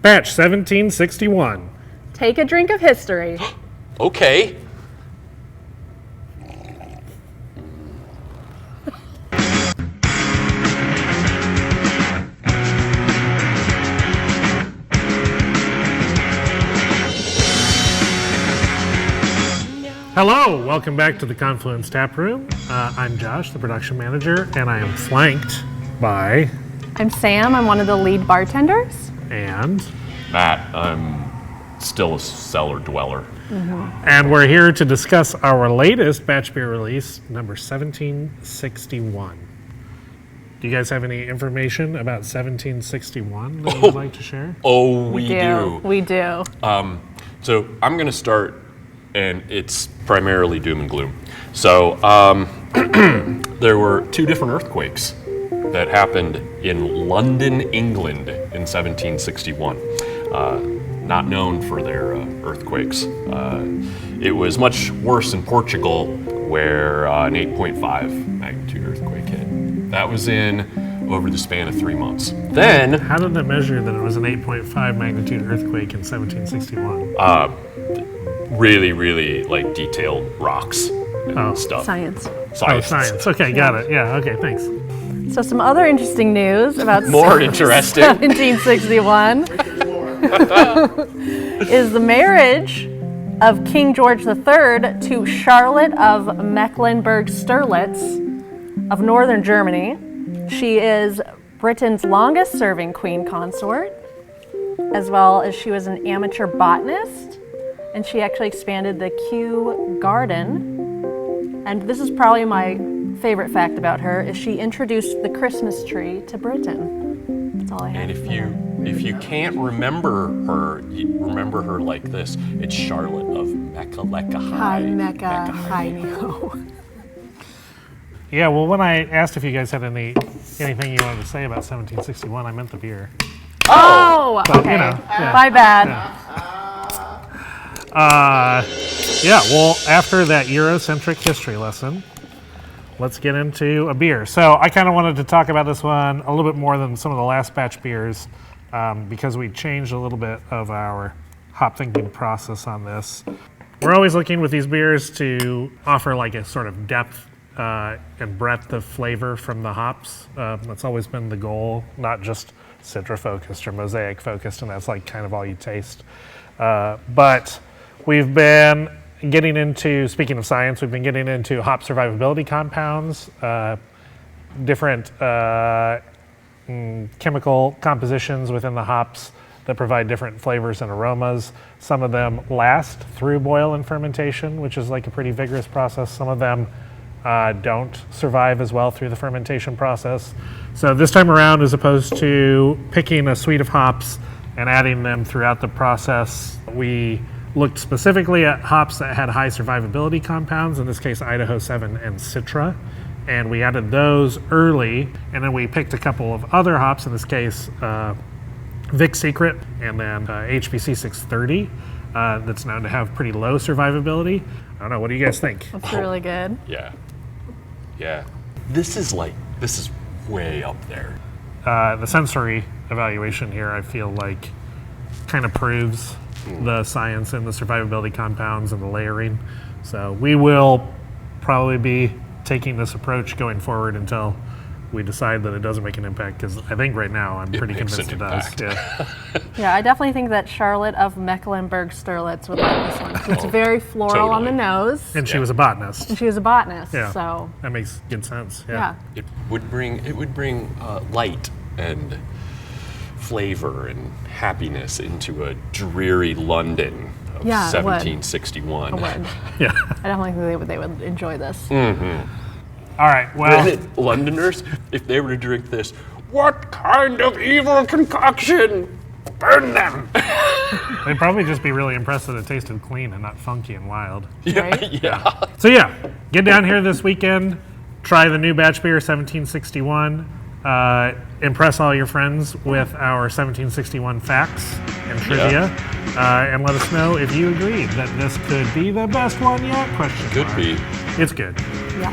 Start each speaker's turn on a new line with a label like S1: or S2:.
S1: Batch 1761.
S2: Take a drink of history.
S3: Okay.
S1: Hello, welcome back to the Confluence Tap Room. I'm Josh, the production manager, and I am flanked by...
S2: I'm Sam, I'm one of the lead bartenders.
S1: And...
S3: Matt, I'm still a cellar dweller.
S2: Mm-hmm.
S1: And we're here to discuss our latest batch beer release, number 1761. Do you guys have any information about 1761 that you'd like to share?
S3: Oh, we do.
S2: We do.
S3: So I'm going to start, and it's primarily doom and gloom. So there were two different earthquakes that happened in London, England in 1761. Not known for their earthquakes. It was much worse in Portugal, where an 8.5 magnitude earthquake hit. That was in over the span of 3 months. Then...
S1: How did they measure that it was an 8.5 magnitude earthquake in 1761?
S3: Really, really like detailed rocks and stuff.
S2: Science.
S1: Science. Okay, got it. Yeah, okay, thanks.
S2: So some other interesting news about
S3: More interesting.
S2: 1761 is the marriage of King George III to Charlotte of Mecklenburg-Strelitz of northern Germany. She is Britain's longest serving queen consort, as well as she was an amateur botanist, and she actually expanded the Kew Garden. And this is probably my favorite fact about her, is she introduced the Christmas tree to Britain. That's all I have.
S3: And if you can't remember her, you remember her like this. It's Charlotte of Mecca.
S1: Yeah, well, when I asked if you guys had anything you wanted to say about 1761, I meant the beer.
S2: Oh,
S1: But,
S2: okay.
S1: you know, yeah.
S2: My bad.
S1: Yeah, well, after that Eurocentric history lesson, let's get into a beer. So I kind of wanted to talk about this one a little bit more than some of the last batch beers because we changed a little bit of our hop thinking process on this. We're always looking with these beers to offer like a sort of depth and breadth of flavor from the hops. That's always been the goal, not just Citra focused or mosaic focused, and that's like kind of all you taste. But we've been getting into, speaking of science, we've been getting into hop survivability compounds, different chemical compositions within the hops that provide different flavors and aromas. Some of them last through boil and fermentation, which is like a pretty vigorous process. Some of them don't survive as well through the fermentation process. So this time around, as opposed to picking a suite of hops and adding them throughout the process, we looked specifically at hops that had high survivability compounds, in this case Idaho 7 and Citra, and we added those early, and then we picked a couple of other hops, in this case Vic Secret and then HBC 630, that's known to have pretty low survivability. I don't know, what do you guys think?
S2: That's really good.
S3: Yeah. This is way up there.
S1: The sensory evaluation here, I feel like, kind of proves the science and the survivability compounds and the layering. So we will probably be taking this approach going forward until we decide that it doesn't make an impact, because I think right now I'm pretty convinced it does. Yeah.
S2: Yeah, I definitely think that Charlotte of Mecklenburg-Strelitz would like this one. It's very floral on the nose.
S1: And she was a botanist.
S2: And she was a botanist,
S1: Yeah.
S2: so.
S1: That makes good sense.
S2: Yeah.
S3: It would bring light and flavor and happiness into a dreary London of
S2: Yeah, it would.
S3: 1761.
S2: I would.
S1: Yeah.
S2: I definitely think they would enjoy this.
S1: All right, well,
S3: Londoners, if they were to drink this, what kind of evil concoction? Burn them!
S1: they'd probably just be really impressed that it tasted clean and not funky and wild.
S2: Right?
S3: Yeah.
S1: So yeah, get down here this weekend, try the new batch beer 1761, impress all your friends with our 1761 facts and trivia, and let us know if you agree that this could be the best one yet?
S3: Could be.
S1: It's good.
S2: Yeah.